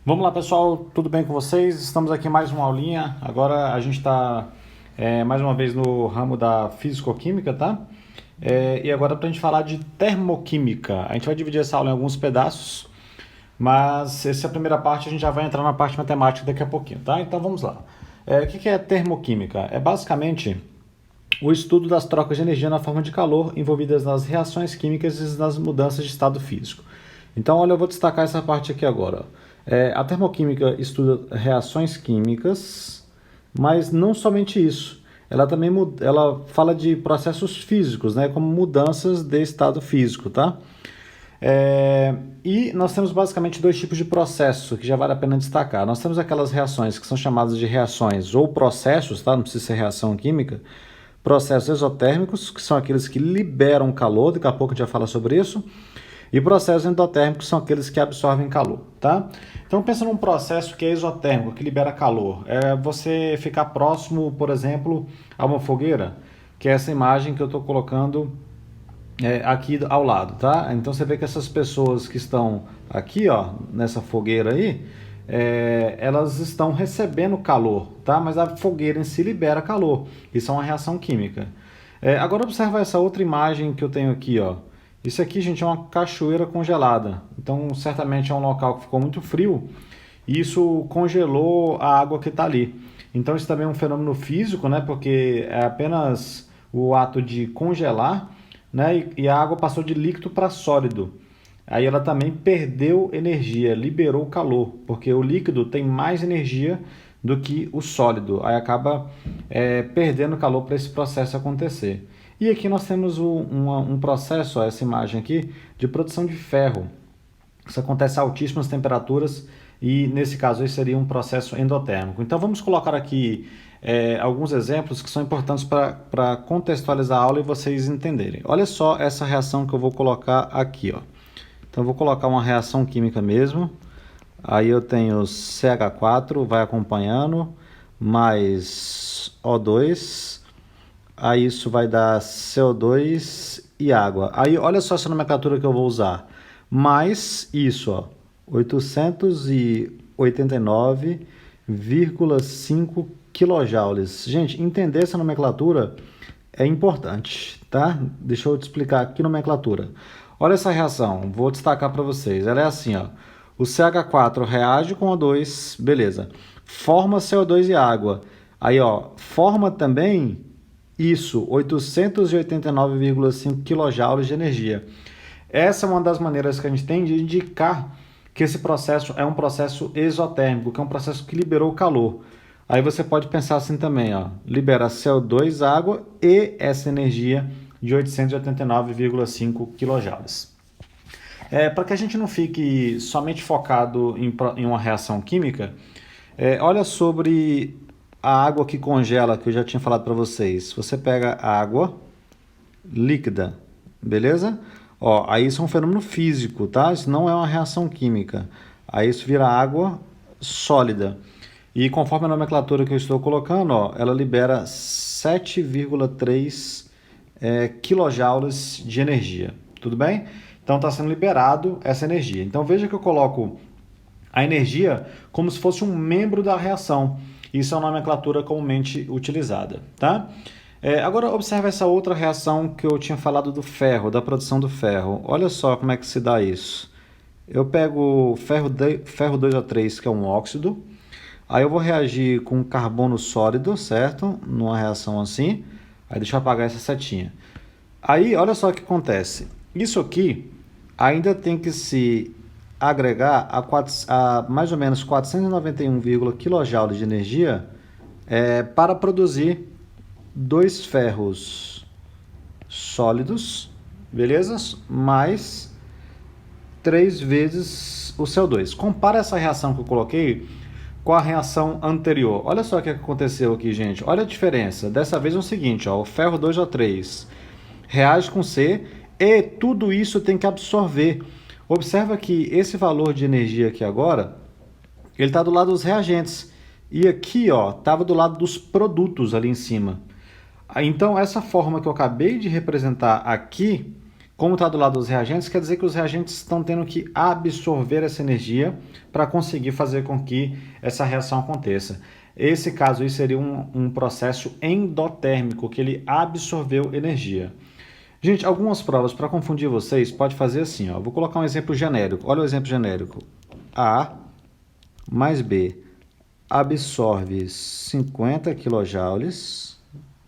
Vamos lá, pessoal, tudo bem com vocês? Estamos aqui em mais uma aulinha. Agora a gente está mais uma vez no ramo da físico-química, tá? E agora para a gente falar de termoquímica. A gente vai dividir essa aula em alguns pedaços, mas essa é a primeira parte, a gente já vai entrar na parte matemática daqui a pouquinho, tá? Então vamos lá. O que é termoquímica? É basicamente o estudo das trocas de energia na forma de calor envolvidas nas reações químicas e nas mudanças de estado físico. Então, olha, eu vou destacar essa parte aqui agora. A termoquímica estuda reações químicas, mas não somente isso. Ela também ela fala de processos físicos, né, como mudanças de estado físico, tá? E nós temos basicamente dois tipos de processo que já vale a pena destacar. Nós temos aquelas reações que são chamadas de reações ou processos, tá? Não precisa ser reação química. Processos exotérmicos, que são aqueles que liberam calor, daqui a pouco a gente vai falar sobre isso. E processos endotérmicos são aqueles que absorvem calor, tá? Então pensa num processo que é exotérmico, que libera calor. É você ficar próximo, por exemplo, a uma fogueira, que é essa imagem que eu estou colocando aqui ao lado, tá? Então você vê que essas pessoas que estão aqui, ó, nessa fogueira aí, elas estão recebendo calor, tá? Mas a fogueira em si libera calor. Isso é uma reação química. Agora observa essa outra imagem que eu tenho aqui, ó. Isso aqui, gente, é uma cachoeira congelada. Então, certamente é um local que ficou muito frio e isso congelou a água que está ali. Então, isso também é um fenômeno físico, né? Porque é apenas o ato de congelar, né? E a água passou de líquido para sólido. Aí ela também perdeu energia, liberou calor, porque o líquido tem mais energia do que o sólido. Aí acaba perdendo calor para esse processo acontecer. E aqui nós temos um processo, ó, essa imagem aqui, de produção de ferro. Isso acontece a altíssimas temperaturas e, nesse caso, aí seria um processo endotérmico. Então, vamos colocar aqui alguns exemplos que são importantes para contextualizar a aula e vocês entenderem. Olha só essa reação que eu vou colocar aqui, ó. Então, eu vou colocar uma reação química mesmo. Aí eu tenho CH4, vai acompanhando, mais O2. Aí isso vai dar CO2 e água. Aí olha só essa nomenclatura que eu vou usar. Mais isso, ó, 889,5 quilojoules. Gente, entender essa nomenclatura é importante, tá? Deixa eu te explicar que nomenclatura. Olha essa reação, vou destacar para vocês. Ela é assim, ó. O CH4 reage com O2, beleza. Forma CO2 e água. Aí, ó, forma também isso, 889,5 kJ de energia. Essa é uma das maneiras que a gente tem de indicar que esse processo é um processo exotérmico, que é um processo que liberou calor. Aí você pode pensar assim também, ó, libera CO2, água e essa energia de 889,5 kJ. Para que a gente não fique somente focado em uma reação química, olha sobre a água que congela, que eu já tinha falado para vocês. Você pega a água líquida, beleza? Ó, aí isso é um fenômeno físico, tá? Isso não é uma reação química. Aí isso vira água sólida. E conforme a nomenclatura que eu estou colocando, ó, ela libera 7,3 quilojoules de energia. Tudo bem? Então está sendo liberado essa energia. Então veja que eu coloco a energia como se fosse um membro da reação. Isso é uma nomenclatura comumente utilizada, tá? Agora observe essa outra reação que eu tinha falado do ferro, da produção do ferro. Olha só como é que se dá isso. Eu pego ferro 2O3, que é um óxido, aí eu vou reagir com carbono sólido, certo? Numa reação assim. Aí deixa eu apagar essa setinha. Aí, olha só o que acontece. Isso aqui ainda tem que se agregar a mais ou menos 491 kJ de energia para produzir dois ferros sólidos, beleza? Mais 3 vezes o CO2. Compara essa reação que eu coloquei com a reação anterior. Olha só o que aconteceu aqui, gente. Olha a diferença. Dessa vez é o seguinte, ó, o ferro 2O3 reage com C e tudo isso tem que absorver. Observa que esse valor de energia aqui agora, ele está do lado dos reagentes. E aqui, ó, estava do lado dos produtos ali em cima. Então, essa forma que eu acabei de representar aqui, Como está do lado dos reagentes, quer dizer que os reagentes estão tendo que absorver essa energia para conseguir fazer com que essa reação aconteça. Esse caso aí seria um processo endotérmico, que ele absorveu energia. Gente, algumas provas para confundir vocês, pode fazer assim, ó. Vou colocar um exemplo genérico. Olha o exemplo genérico. A mais B absorve 50 kJ,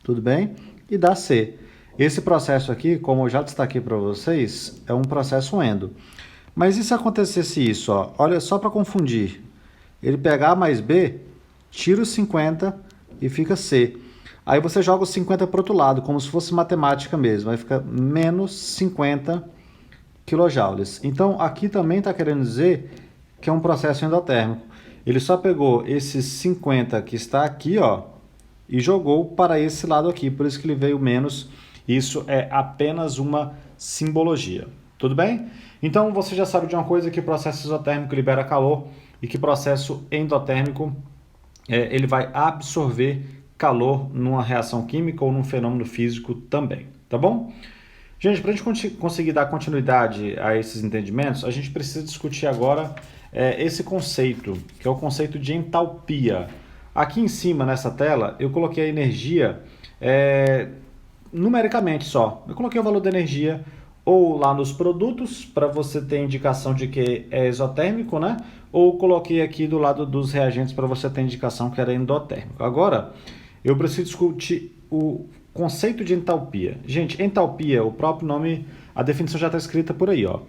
tudo bem? E dá C. Esse processo aqui, como eu já destaquei para vocês, é um processo endo. Mas e se acontecesse isso, ó? Olha, só para confundir. Ele pega A mais B, tira os 50 e fica C. Aí você joga os 50 para o outro lado, como se fosse matemática mesmo. Aí fica menos 50 kJ. Então, aqui também está querendo dizer que é um processo endotérmico. Ele só pegou esses 50 que está aqui, ó, e jogou para esse lado aqui. Por isso que ele veio menos. Isso é apenas uma simbologia. Tudo bem? Então, você já sabe de uma coisa, que processo isotérmico libera calor e que processo endotérmico ele vai absorver calor numa reação química ou num fenômeno físico também, tá bom? Gente, para a gente conseguir dar continuidade a esses entendimentos, a gente precisa discutir agora esse conceito, que é o conceito de entalpia. Aqui em cima, nessa tela, eu coloquei a energia numericamente só. Eu coloquei o valor da energia ou lá nos produtos, para você ter indicação de que é exotérmico, né? Ou coloquei aqui do lado dos reagentes para você ter indicação que era endotérmico. Agora, eu preciso discutir o conceito de entalpia. Gente, entalpia, o próprio nome, a definição já está escrita por aí, ó.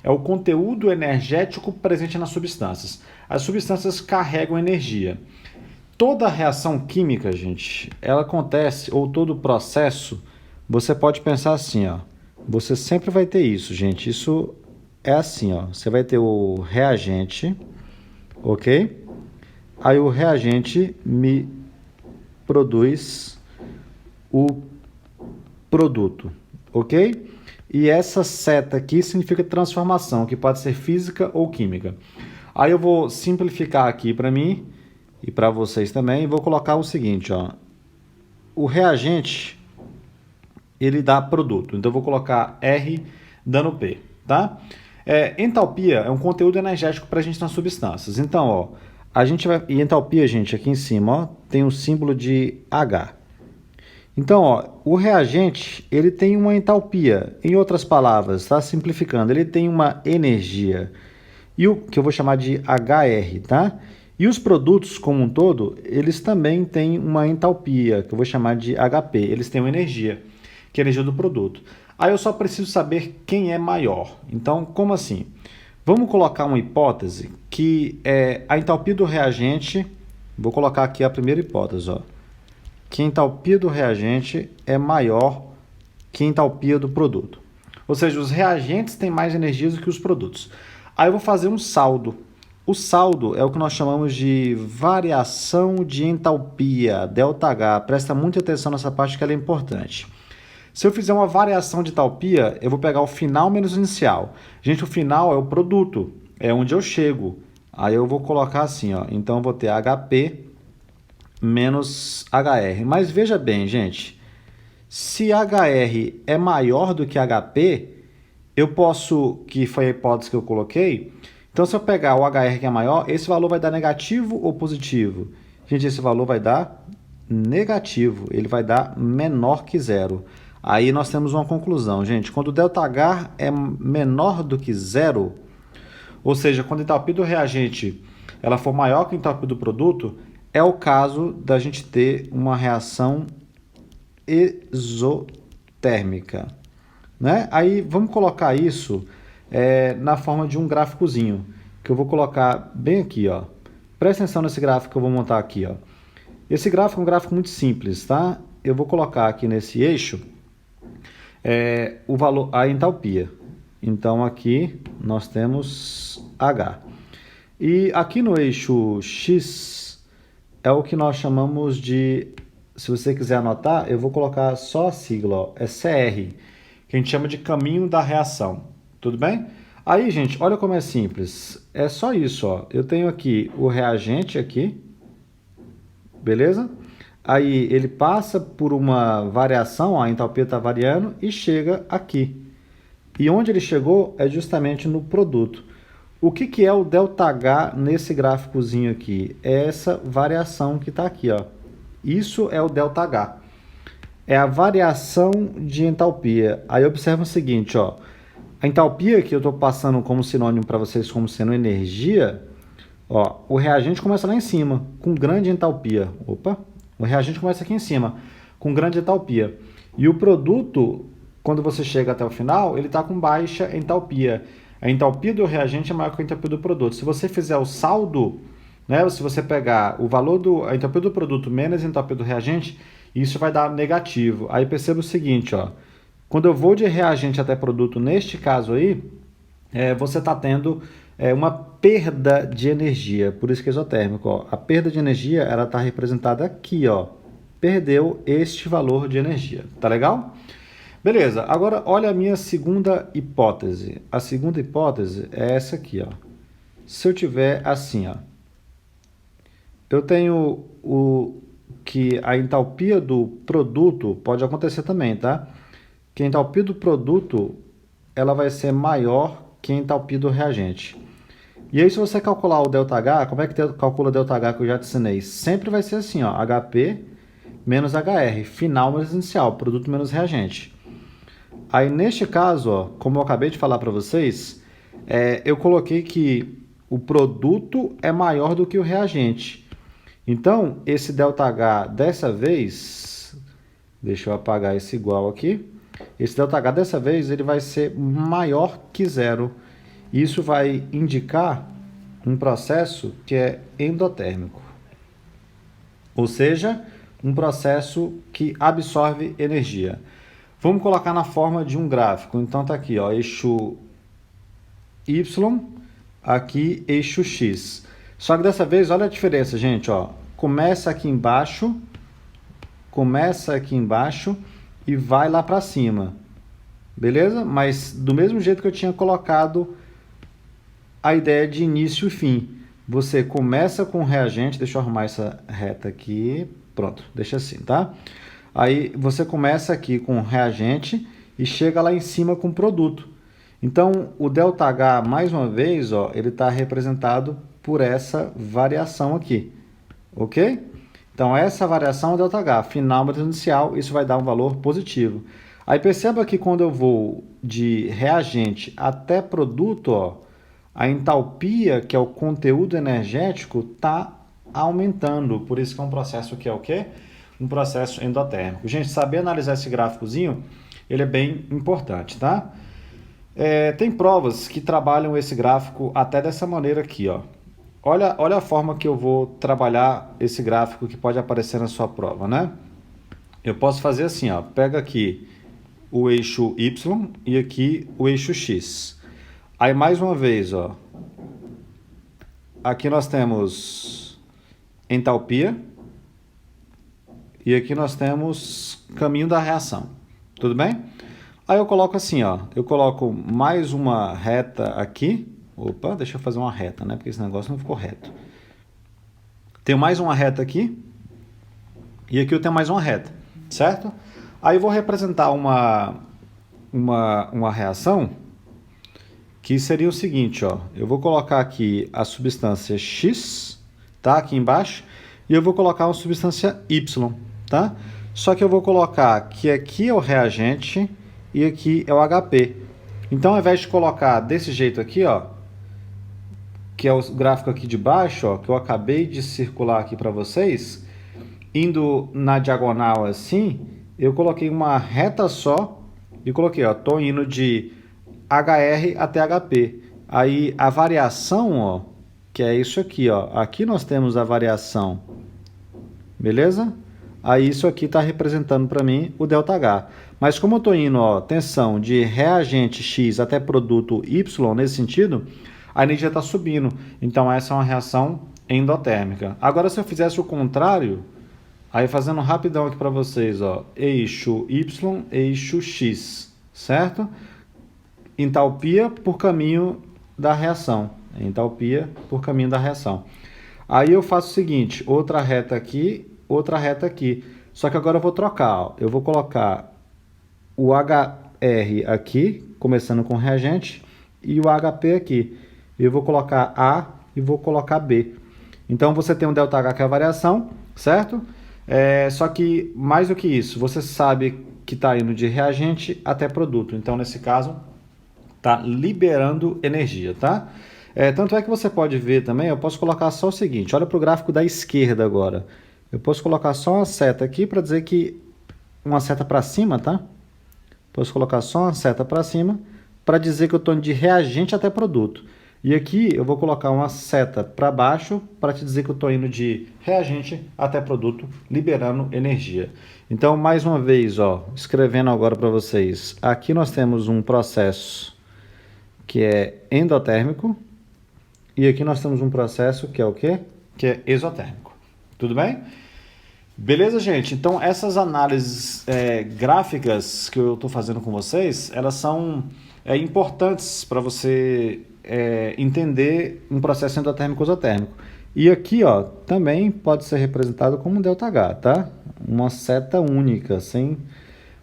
É o conteúdo energético presente nas substâncias. As substâncias carregam energia. Toda reação química, gente, ela acontece, ou todo processo, você pode pensar assim, ó. Você sempre vai ter isso, gente. Isso é assim, ó. Você vai ter o reagente, ok? Aí o reagente me produz o produto, ok? E essa seta aqui significa transformação, que pode ser física ou química. Aí eu vou simplificar aqui para mim e para vocês também, e vou colocar o seguinte, ó. O reagente, ele dá produto. Então eu vou colocar R dando P, tá? Entalpia é um conteúdo energético presente nas substâncias. Então, ó, a gente vai... E entalpia, gente, aqui em cima, ó, tem o símbolo de H. Então, ó, o reagente, ele tem uma entalpia. Em outras palavras, tá simplificando, ele tem uma energia. E o que eu vou chamar de HR, tá? E os produtos como um todo, eles também têm uma entalpia, que eu vou chamar de HP. Eles têm uma energia, que é a energia do produto. Aí eu só preciso saber quem é maior. Então, como assim? Vamos colocar uma hipótese que a entalpia do reagente, vou colocar aqui a primeira hipótese, ó, que a entalpia do reagente é maior que a entalpia do produto. Ou seja, os reagentes têm mais energia do que os produtos. Aí eu vou fazer um saldo. O saldo é o que nós chamamos de variação de entalpia, ΔH. Presta muita atenção nessa parte que ela é importante. Se eu fizer uma variação de entalpia, eu vou pegar o final menos o inicial. Gente, o final é o produto, é onde eu chego. Aí eu vou colocar assim, ó. Então eu vou ter HP menos HR. Mas veja bem, gente, se HR é maior do que HP, eu posso, que foi a hipótese que eu coloquei, então se eu pegar o HR que é maior, esse valor vai dar negativo ou positivo? Gente, esse valor vai dar negativo, ele vai dar menor que zero. Aí nós temos uma conclusão, gente. Quando o ΔH é menor do que zero, ou seja, quando a entalpia do reagente ela for maior que a entalpia do produto, é o caso da gente ter uma reação exotérmica, né? Aí vamos colocar isso na forma de um gráficozinho, que eu vou colocar bem aqui, ó. Presta atenção nesse gráfico que eu vou montar aqui, ó. Esse gráfico é um gráfico muito simples, tá? Eu vou colocar aqui nesse eixo o valor, a entalpia. Então aqui nós temos H. E aqui no eixo X é o que nós chamamos de, se você quiser anotar, eu vou colocar só a sigla, ó, é CR, que a gente chama de caminho da reação. Tudo bem? Aí, gente, olha como é simples. É só isso, ó. Eu tenho aqui o reagente aqui, beleza? Aí ele passa por uma variação, ó, a entalpia está variando e chega aqui. E onde ele chegou é justamente no produto. O que é o ΔH nesse gráficozinho aqui? É essa variação que está aqui, ó. Isso é o ΔH. É a variação de entalpia. Aí observa o seguinte, ó. A entalpia que eu estou passando como sinônimo para vocês como sendo energia, ó, o reagente começa lá em cima, com grande entalpia. Opa! O reagente começa aqui em cima, com grande entalpia. E o produto, quando você chega até o final, ele está com baixa entalpia. A entalpia do reagente é maior que a entalpia do produto. Se você fizer o saldo, né, se você pegar o valor a entalpia do produto menos a entalpia do reagente, isso vai dar negativo. Aí perceba o seguinte, ó. Quando eu vou de reagente até produto, neste caso aí, você está tendo uma perda de energia, por isso que é isotérmico. Ó. A perda de energia ela está representada aqui, ó. Perdeu este valor de energia, tá legal? Beleza, agora olha a minha segunda hipótese. A segunda hipótese é essa aqui, ó. Se eu tiver assim, ó, eu tenho que a entalpia do produto pode acontecer também, tá? Que a entalpia do produto ela vai ser maior que a entalpia do reagente. E aí, se você calcular o ΔH, como é que calcula o ΔH que eu já te ensinei? Sempre vai ser assim, ó, HP menos HR, final menos inicial, produto menos reagente. Aí, neste caso, ó, como eu acabei de falar para vocês, eu coloquei que o produto é maior do que o reagente. Então, esse ΔH dessa vez, deixa eu apagar esse igual aqui, esse ΔH dessa vez ele vai ser maior que zero. Isso vai indicar um processo que é endotérmico, ou seja, um processo que absorve energia. Vamos colocar na forma de um gráfico. Então tá aqui, ó, eixo Y, aqui eixo X. Só que dessa vez, olha a diferença, gente, ó. Começa aqui embaixo e vai lá para cima. Beleza? Mas do mesmo jeito que eu tinha colocado a ideia de início e fim. Você começa com o reagente, deixa eu arrumar essa reta aqui, pronto, deixa assim, tá? Aí você começa aqui com o reagente e chega lá em cima com o produto. Então, o ΔH, mais uma vez, ó, ele está representado por essa variação aqui, ok? Então, essa variação é o ΔH, final menos inicial, isso vai dar um valor positivo. Aí perceba que quando eu vou de reagente até produto, ó, a entalpia, que é o conteúdo energético, está aumentando. Por isso que é um processo que é o quê? Um processo endotérmico. Gente, saber analisar esse gráficozinho, ele é bem importante, tá? Tem provas que trabalham esse gráfico até dessa maneira aqui, ó. Olha a forma que eu vou trabalhar esse gráfico que pode aparecer na sua prova, né? Eu posso fazer assim, ó. Pega aqui o eixo Y e aqui o eixo X. Aí, mais uma vez, ó, aqui nós temos entalpia e aqui nós temos caminho da reação, tudo bem? Aí eu coloco assim, ó, eu coloco mais uma reta aqui, opa, deixa eu fazer uma reta, né, porque esse negócio não ficou reto. Tenho mais uma reta aqui e aqui eu tenho mais uma reta, certo? Aí eu vou representar uma reação que seria o seguinte, ó, eu vou colocar aqui a substância X, tá, aqui embaixo, e eu vou colocar uma substância Y, tá? Só que eu vou colocar que aqui é o reagente e aqui é o HP. Então, ao invés de colocar desse jeito aqui, ó, que é o gráfico aqui de baixo, ó, que eu acabei de circular aqui para vocês, indo na diagonal assim, eu coloquei uma reta só e coloquei, ó, tô indo de HR até HP. Aí a variação, ó, que é isso aqui, ó. Aqui nós temos a variação. Beleza? Aí isso aqui está representando para mim o ΔH. Mas como eu estou indo, ó, atenção, de reagente X até produto Y, nesse sentido, a energia está subindo. Então essa é uma reação endotérmica. Agora se eu fizesse o contrário, aí fazendo rapidão aqui para vocês, ó, eixo Y, eixo X, certo? Entalpia por caminho da reação. Entalpia por caminho da reação. Aí eu faço o seguinte, outra reta aqui. Só que agora eu vou trocar, ó. Eu vou colocar o R aqui, começando com reagente, e o HP aqui. Eu vou colocar A e vou colocar B. Então, você tem um ΔH que é a variação, certo? Só que, mais do que isso, você sabe que está indo de reagente até produto. Então, nesse caso, está liberando energia, tá? Tanto é que você pode ver também, eu posso colocar só o seguinte, olha para o gráfico da esquerda agora. Eu posso colocar só uma seta aqui para dizer que uma seta para cima, tá? Posso colocar só uma seta para cima para dizer que eu estou indo de reagente até produto. E aqui eu vou colocar uma seta para baixo para te dizer que eu estou indo de reagente até produto, liberando energia. Então, mais uma vez, ó, escrevendo agora para vocês. Aqui nós temos um processo que é endotérmico. E aqui nós temos um processo que é o quê? Que é exotérmico. Tudo bem? Beleza, gente? Então, essas análises gráficas que eu estou fazendo com vocês, elas são importantes para você entender um processo endotérmico exotérmico. E aqui, ó, também pode ser representado como um ΔH, tá? Uma seta única,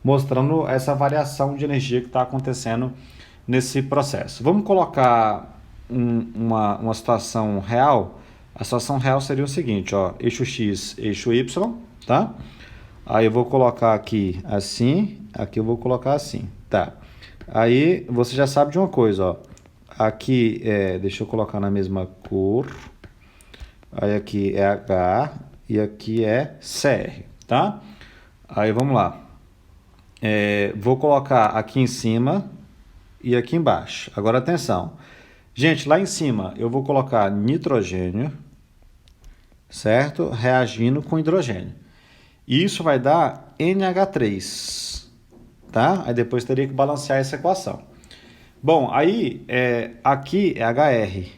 mostrando essa variação de energia que está acontecendo nesse processo. Vamos colocar uma situação real. A situação real seria o seguinte, ó, eixo X, eixo Y, tá? Aí eu vou colocar aqui assim, aqui eu vou colocar assim, tá? Aí você já sabe de uma coisa, ó. Aqui deixa eu colocar na mesma cor. Aí aqui é H e aqui é CR, tá? Aí vamos lá. Vou colocar aqui em cima e aqui embaixo. Agora atenção. Gente, lá em cima eu vou colocar nitrogênio, certo? Reagindo com hidrogênio. E isso vai dar NH3, tá? Aí depois teria que balancear essa equação. Bom, aí aqui é HR,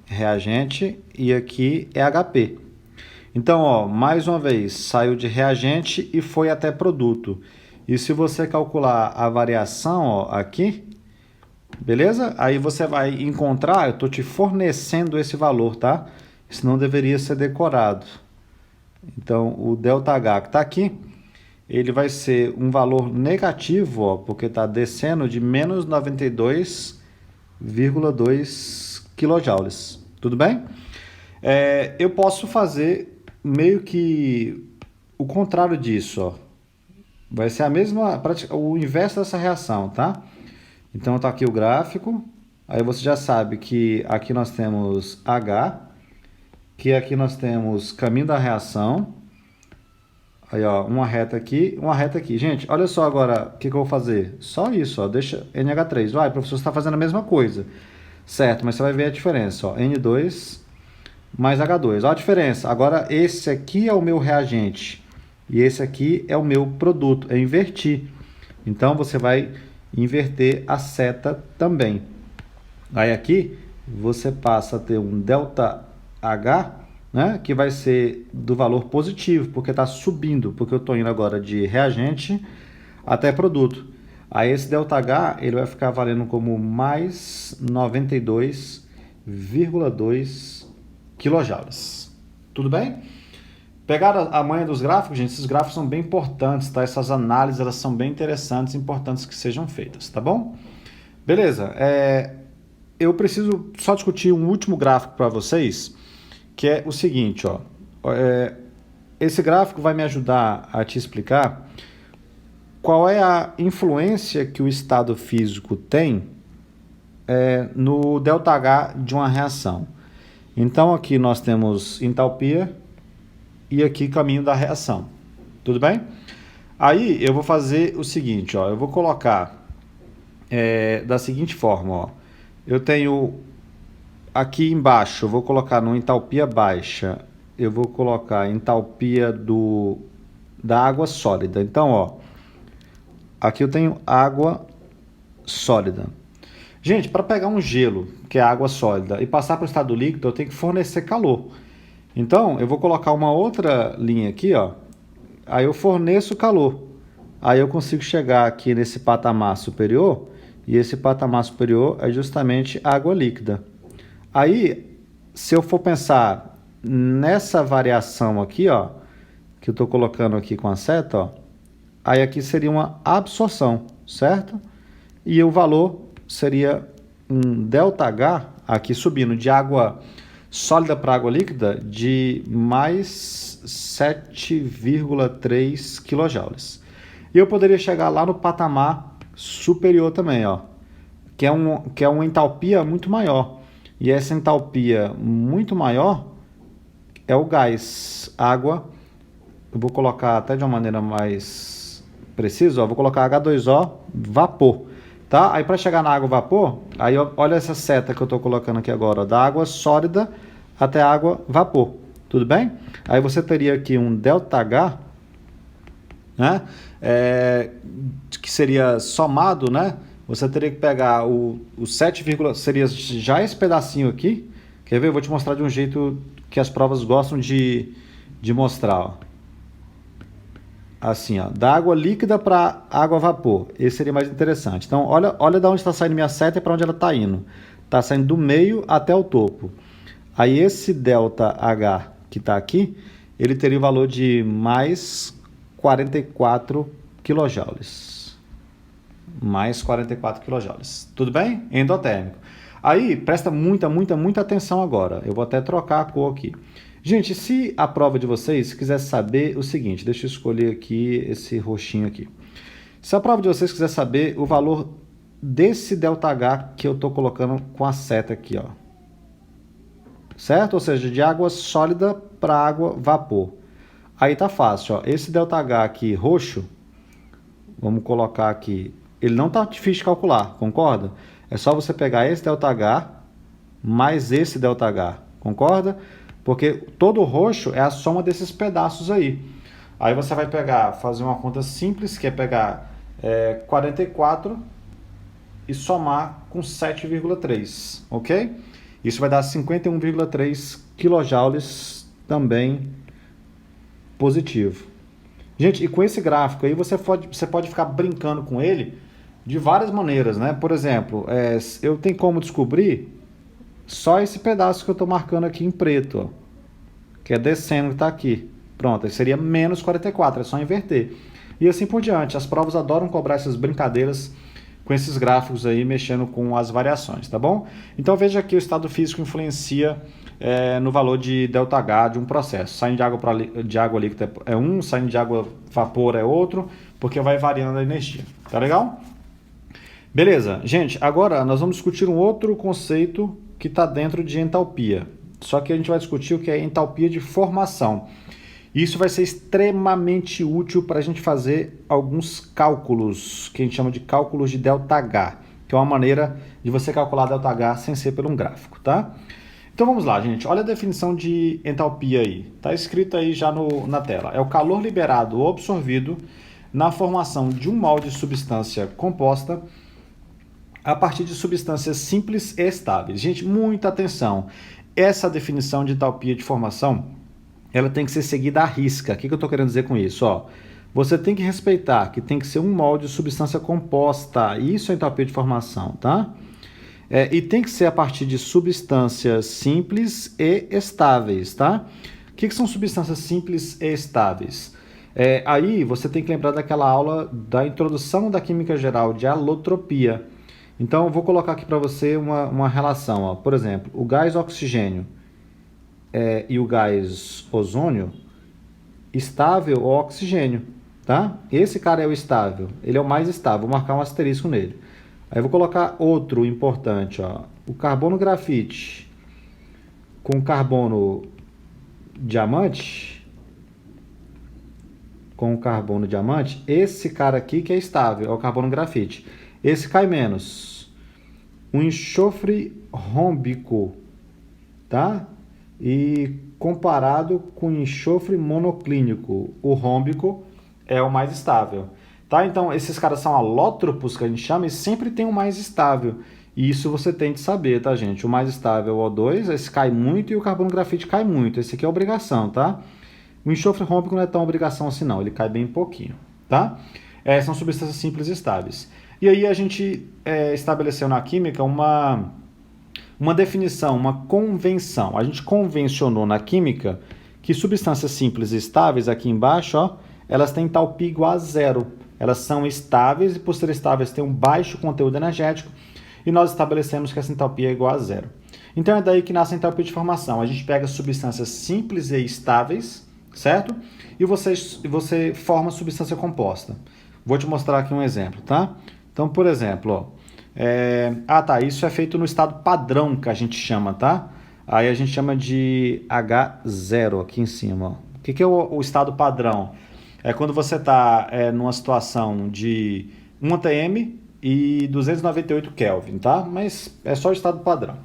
reagente, e aqui é HP. Então, ó, mais uma vez, saiu de reagente e foi até produto. E se você calcular a variação, ó, aqui, beleza? Aí você vai encontrar, eu estou te fornecendo esse valor, tá? Isso não deveria ser decorado. Então, o ΔH que está aqui, ele vai ser um valor negativo, ó, porque está descendo de menos 92,2 kJ. Tudo bem? Eu posso fazer meio que o contrário disso, ó. Vai ser o inverso dessa reação, tá? Então está aqui o gráfico. Aí você já sabe que aqui nós temos H, que aqui nós temos caminho da reação. Aí, ó, uma reta aqui, uma reta aqui. Gente, olha só agora o que eu vou fazer. Só isso, ó, deixa NH3. Vai, professor, você está fazendo a mesma coisa. Certo, mas você vai ver a diferença, ó. N2 mais H2. Olha a diferença. Agora, esse aqui é o meu reagente e esse aqui é o meu produto. Eu inverti. Então, você vai inverter a seta também. Aí aqui, você passa a ter um ΔH, né, que vai ser do valor positivo, porque está subindo, porque eu estou indo agora de reagente até produto. Aí esse ΔH ele vai ficar valendo como mais 92,2 kJ. Tudo bem? Pegaram a manha dos gráficos, gente? Esses gráficos são bem importantes, tá? Essas análises elas são bem interessantes e importantes que sejam feitas, tá bom? Beleza. Eu preciso só discutir um último gráfico para vocês, que é o seguinte, ó. Esse gráfico vai me ajudar a te explicar qual é a influência que o estado físico tem no ΔH de uma reação. Então aqui nós temos entalpia e aqui caminho da reação. Tudo bem? Aí eu vou fazer o seguinte, ó. Eu vou colocar da seguinte forma, ó. Eu tenho aqui embaixo, eu vou colocar no entalpia baixa, eu vou colocar entalpia da água sólida. Então, ó, aqui eu tenho água sólida. Gente, para pegar um gelo, que é água sólida, e passar para o estado líquido, eu tenho que fornecer calor. Então, eu vou colocar uma outra linha aqui, ó. Aí eu forneço calor. Aí eu consigo chegar aqui nesse patamar superior, e esse patamar superior é justamente água líquida. Aí, se eu for pensar nessa variação aqui, ó, que eu estou colocando aqui com a seta, ó, aí aqui seria uma absorção. certo? E o valor seria um ΔH, aqui subindo, de água sólida para água líquida, de mais 7,3 kJ. E eu poderia chegar lá no patamar superior também, ó, que é uma entalpia muito maior. E essa entalpia muito maior é o gás, água. Eu vou colocar até de uma maneira mais precisa, ó, vou colocar H2O, vapor. Tá? Aí para chegar na água vapor, aí olha essa seta que eu estou colocando aqui agora, ó, da água sólida até a água vapor. Tudo bem? Aí você teria aqui um ΔH, né? Que seria somado, né? Você teria que pegar o 7, seria já esse pedacinho aqui. Quer ver? Eu vou te mostrar de um jeito que as provas gostam de mostrar, ó. Assim, ó, da água líquida para água vapor. Esse seria mais interessante. Então, olha de onde está saindo minha seta e para onde ela está indo. Está saindo do meio até o topo. Aí esse ΔH que está aqui, ele teria o valor de mais 44 kJ. Mais 44 kJ. Tudo bem? Endotérmico. Aí, presta muita atenção agora. Eu vou até trocar a cor aqui. Gente, se a prova de vocês quiser saber o seguinte, deixa eu escolher aqui esse roxinho aqui. Se a prova de vocês quiser saber o valor desse ΔH que eu estou colocando com a seta aqui, ó. Certo? Ou seja, de água sólida para água vapor. Aí tá fácil, ó. Esse ΔH aqui roxo, vamos colocar aqui, ele não tá difícil de calcular, concorda? É só você pegar esse ΔH mais esse ΔH, concorda? Porque todo roxo é a soma desses pedaços aí. Aí você vai pegar, fazer uma conta simples, que é pegar 44 e somar com 7,3, ok? Isso vai dar 51,3 kJ também positivo. Gente, e com esse gráfico aí você pode ficar brincando com ele de várias maneiras, né? Por exemplo, eu tenho como descobrir só esse pedaço que eu estou marcando aqui em preto, ó, que é descendo, que está aqui. Pronto, aí seria menos 44, é só inverter. E assim por diante. As provas adoram cobrar essas brincadeiras com esses gráficos aí, mexendo com as variações, tá bom? Então veja que o estado físico influencia no valor de ΔH de um processo. Saindo de água líquida é um, saindo de água vapor é outro, porque vai variando a energia. Tá legal? Beleza, gente, agora nós vamos discutir um outro conceito que está dentro de entalpia. Só que a gente vai discutir o que é entalpia de formação. Isso vai ser extremamente útil para a gente fazer alguns cálculos, que a gente chama de cálculos de ΔH, que é uma maneira de você calcular ΔH sem ser por um gráfico, tá? Então vamos lá, gente. Olha a definição de entalpia aí. Está escrito aí já na tela. É o calor liberado ou absorvido na formação de um mol de substância composta a partir de substâncias simples e estáveis. Gente, muita atenção. Essa definição de entalpia de formação, ela tem que ser seguida à risca. O que eu estou querendo dizer com isso? Ó, você tem que respeitar que tem que ser um mol de substância composta. Isso é entalpia de formação, tá? E tem que ser a partir de substâncias simples e estáveis, tá? O que são substâncias simples e estáveis? Aí você tem que lembrar daquela aula da introdução da química geral de alotropia. Então, eu vou colocar aqui para você uma relação. Ó. Por exemplo, o gás oxigênio e o gás ozônio, estável ou oxigênio, tá? Esse cara é o estável, ele é o mais estável, vou marcar um asterisco nele. Aí eu vou colocar outro importante, ó, o carbono grafite com carbono diamante, esse cara aqui que é estável, é o carbono grafite. Esse cai menos. O enxofre rômbico, tá? E comparado com o enxofre monoclínico, o rômbico é o mais estável. Tá? Então, esses caras são alótropos, que a gente chama, e sempre tem o mais estável. E isso você tem de saber, tá, gente? O mais estável é o O2, esse cai muito, e o carbono grafite cai muito. Esse aqui é obrigação, tá? O enxofre rômbico não é tão obrigação assim, não. Ele cai bem pouquinho, tá? São substâncias simples e estáveis. E aí a gente estabeleceu na química uma definição, uma convenção. A gente convencionou na química que substâncias simples e estáveis, aqui embaixo, ó, elas têm entalpia igual a zero. elas são estáveis e por ser estáveis têm um baixo conteúdo energético e nós estabelecemos que essa entalpia é igual a zero. Então é daí que nasce a entalpia de formação. A gente pega substâncias simples e estáveis, certo? E você forma substância composta. Vou te mostrar aqui um exemplo, tá? Então, por exemplo, isso é feito no estado padrão que a gente chama, tá? Aí a gente chama de H0 aqui em cima. Ó. O que é o estado padrão? É quando você está numa situação de 1 atm e 298 Kelvin, tá? Mas é só o estado padrão.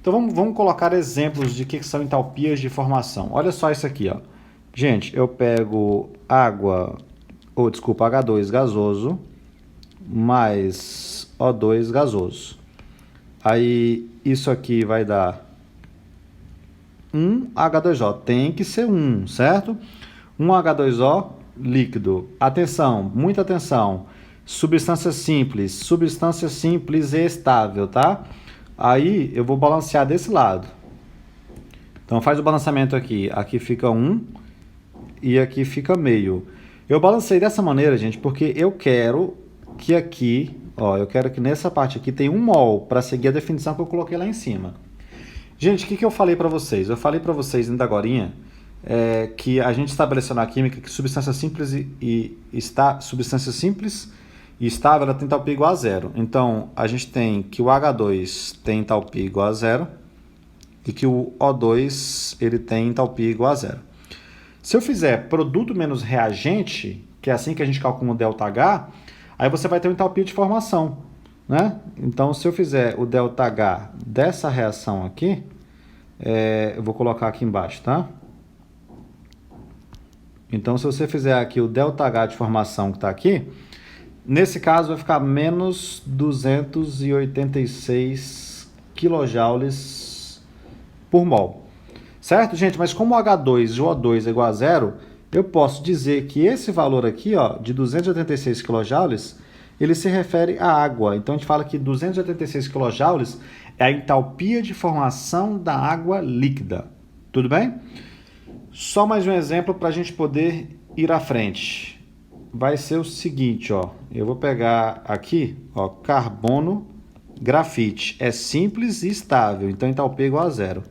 Então vamos colocar exemplos de que são entalpias de formação. Olha só isso aqui, ó. Gente, eu pego H2 gasoso mais O2 gasoso. Aí isso aqui vai dar 1 H2O, tem que ser 1, certo? 1 H2O líquido. Atenção, muita atenção. Substância simples e estável, tá? Aí eu vou balancear desse lado. Então faz o balanceamento aqui. Aqui fica 1 e aqui fica meio. Eu balancei dessa maneira, gente, porque eu quero que aqui, eu quero que nessa parte aqui tenha 1 mol para seguir a definição que eu coloquei lá em cima. Gente, o que eu falei para vocês? Eu falei para vocês ainda agorinha que a gente estabeleceu na química que substância simples e estável ela tem entalpia igual a zero. Então, a gente tem que o H2 tem entalpia igual a zero e que o O2 ele tem entalpia igual a zero. Se eu fizer produto menos reagente, que é assim que a gente calcula o ΔH, aí você vai ter uma entalpia de formação, né? Então, se eu fizer o ΔH dessa reação aqui, eu vou colocar aqui embaixo, tá? Então, se você fizer aqui o ΔH de formação que está aqui, nesse caso vai ficar menos 286 kJ por mol. Certo, gente? Mas como o H2 e o O2 é igual a zero, eu posso dizer que esse valor aqui, de 286 kJ, ele se refere à água. Então, a gente fala que 286 kJ é a entalpia de formação da água líquida. Tudo bem? Só mais um exemplo para a gente poder ir à frente. Vai ser o seguinte, eu vou pegar aqui, carbono, grafite. É simples e estável, então entalpia igual a zero.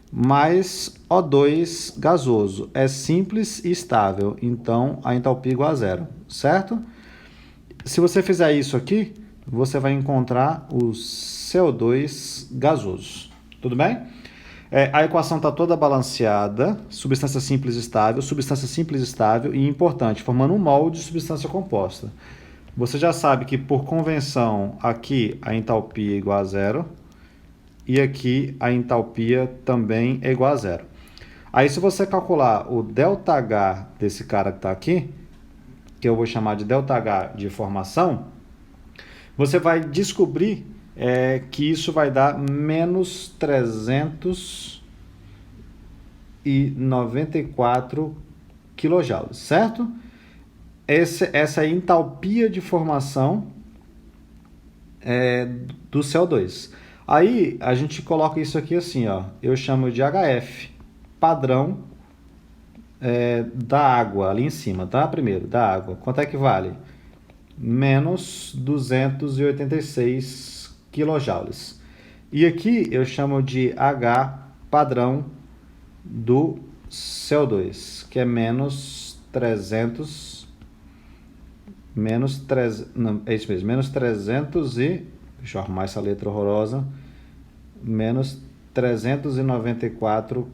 Mais O2 gasoso. É simples e estável, então a entalpia igual a zero, certo? Se você fizer isso aqui, você vai encontrar o CO2 gasoso. Tudo bem? A equação está toda balanceada, substância simples estável e importante, formando um mol de substância composta. Você já sabe que, por convenção, aqui a entalpia é igual a zero e aqui a entalpia também é igual a zero. Aí, se você calcular o ΔH desse cara que está aqui, que eu vou chamar de ΔH de formação, você vai descobrir que isso vai dar menos 394 kJ, certo? Essa é a entalpia de formação do CO2. Aí a gente coloca isso aqui assim, eu chamo de HF, padrão da água, ali em cima, tá? Primeiro, da água. Quanto é que vale? Menos 286 kJ. E aqui eu chamo de H padrão do CO2, que é menos 300, menos 300 e, deixa eu arrumar essa letra horrorosa, menos 394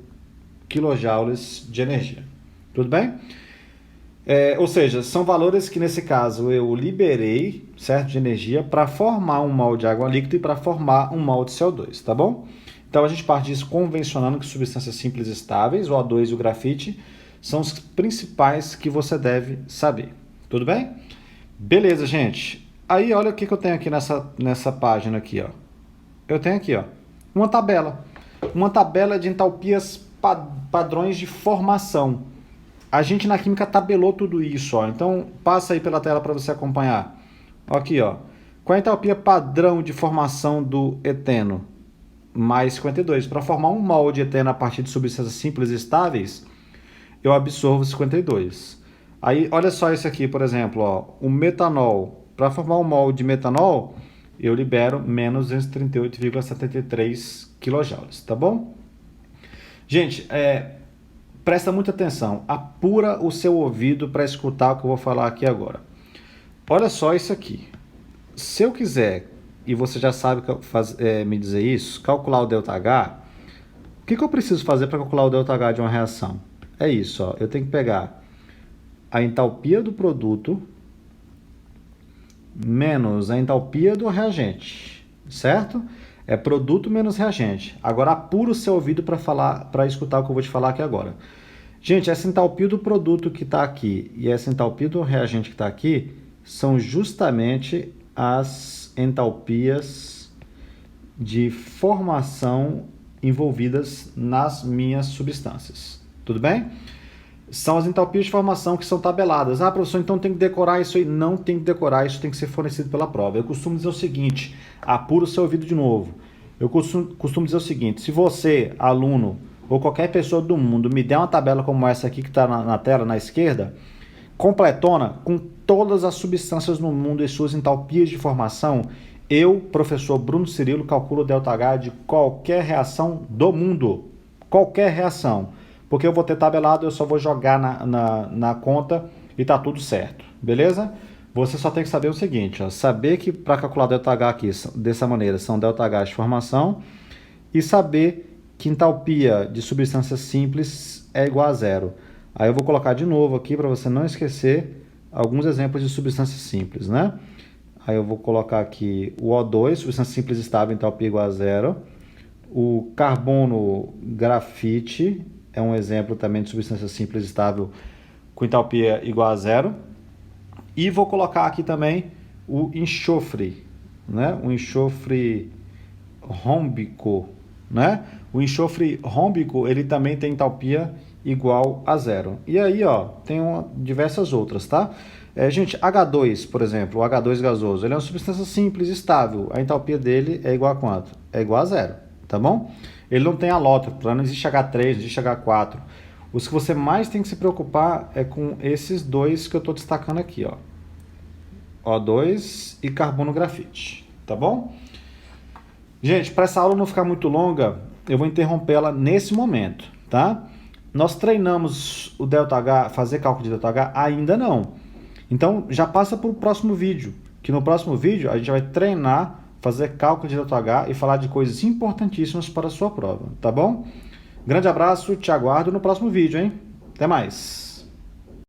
kJ de energia. Tudo bem? Ou seja, são valores que nesse caso eu liberei, certo, de energia para formar um mol de água líquida e para formar um mol de CO2, tá bom? Então a gente parte disso convencionando que substâncias simples estáveis, o O2 e o grafite, são os principais que você deve saber. Tudo bem? Beleza, gente. Aí olha o que eu tenho aqui nessa página aqui, Eu tenho aqui, uma tabela de entalpias padrões de formação. A gente na química tabelou tudo isso, Então, passa aí pela tela para você acompanhar. Aqui, Qual é a entalpia padrão de formação do eteno? Mais 52. Para formar um mol de eteno a partir de substâncias simples e estáveis, eu absorvo 52. Aí, olha só isso aqui, por exemplo, ó, o metanol. Para formar um mol de metanol, eu libero menos 238,73 kJ, tá bom? Gente, presta muita atenção, apura o seu ouvido para escutar o que eu vou falar aqui agora. Olha só isso aqui. Se eu quiser, e você já sabe me dizer isso, calcular o ΔH, o que eu preciso fazer para calcular o ΔH de uma reação? É isso, ó, eu tenho que pegar a entalpia do produto menos a entalpia do reagente, certo? É produto menos reagente. Agora apura o seu ouvido para escutar o que eu vou te falar aqui agora. Gente, essa entalpia do produto que está aqui e essa entalpia do reagente que está aqui são justamente as entalpias de formação envolvidas nas minhas substâncias. Tudo bem? São as entalpias de formação que são tabeladas. Ah, professor, então tem que decorar isso aí. Não tem que decorar, isso tem que ser fornecido pela prova. Eu costumo dizer o seguinte, apura o seu ouvido de novo. Eu costumo dizer o seguinte, se você, aluno, ou qualquer pessoa do mundo, me der uma tabela como essa aqui que está na tela, na esquerda, completona, com todas as substâncias no mundo e suas entalpias de formação, eu, professor Bruno Cirilo, calculo o ΔH de qualquer reação do mundo. Qualquer reação. Porque eu vou ter tabelado, eu só vou jogar na conta e tá tudo certo, beleza? Você só tem que saber o seguinte, ó, saber que para calcular ΔH aqui, dessa maneira, são ΔH de formação, e saber que entalpia de substâncias simples é igual a zero. Aí eu vou colocar de novo aqui para você não esquecer alguns exemplos de substâncias simples, né? Aí eu vou colocar aqui o O2, substância simples estável, entalpia igual a zero. O carbono grafite é um exemplo também de substância simples estável com entalpia igual a zero. E vou colocar aqui também o enxofre, né? O enxofre rômbico, né? O enxofre rômbico, ele também tem entalpia igual a zero. E aí, ó, tem diversas outras, tá? Gente, H2, por exemplo, o H2 gasoso, ele é uma substância simples, estável. A entalpia dele é igual a quanto? É igual a zero, tá bom? Ele não tem alótropo, não existe H3, não existe H4. Os que você mais tem que se preocupar é com esses dois que eu estou destacando aqui, ó. O2 e carbono grafite, tá bom? Gente, para essa aula não ficar muito longa, eu vou interrompê-la nesse momento, tá? Nós treinamos o ΔH, fazer cálculo de ΔH? Ainda não. Então, já passa para o próximo vídeo, que no próximo vídeo a gente vai treinar, fazer cálculo de ΔH e falar de coisas importantíssimas para a sua prova, tá bom? Grande abraço, te aguardo no próximo vídeo, hein? Até mais!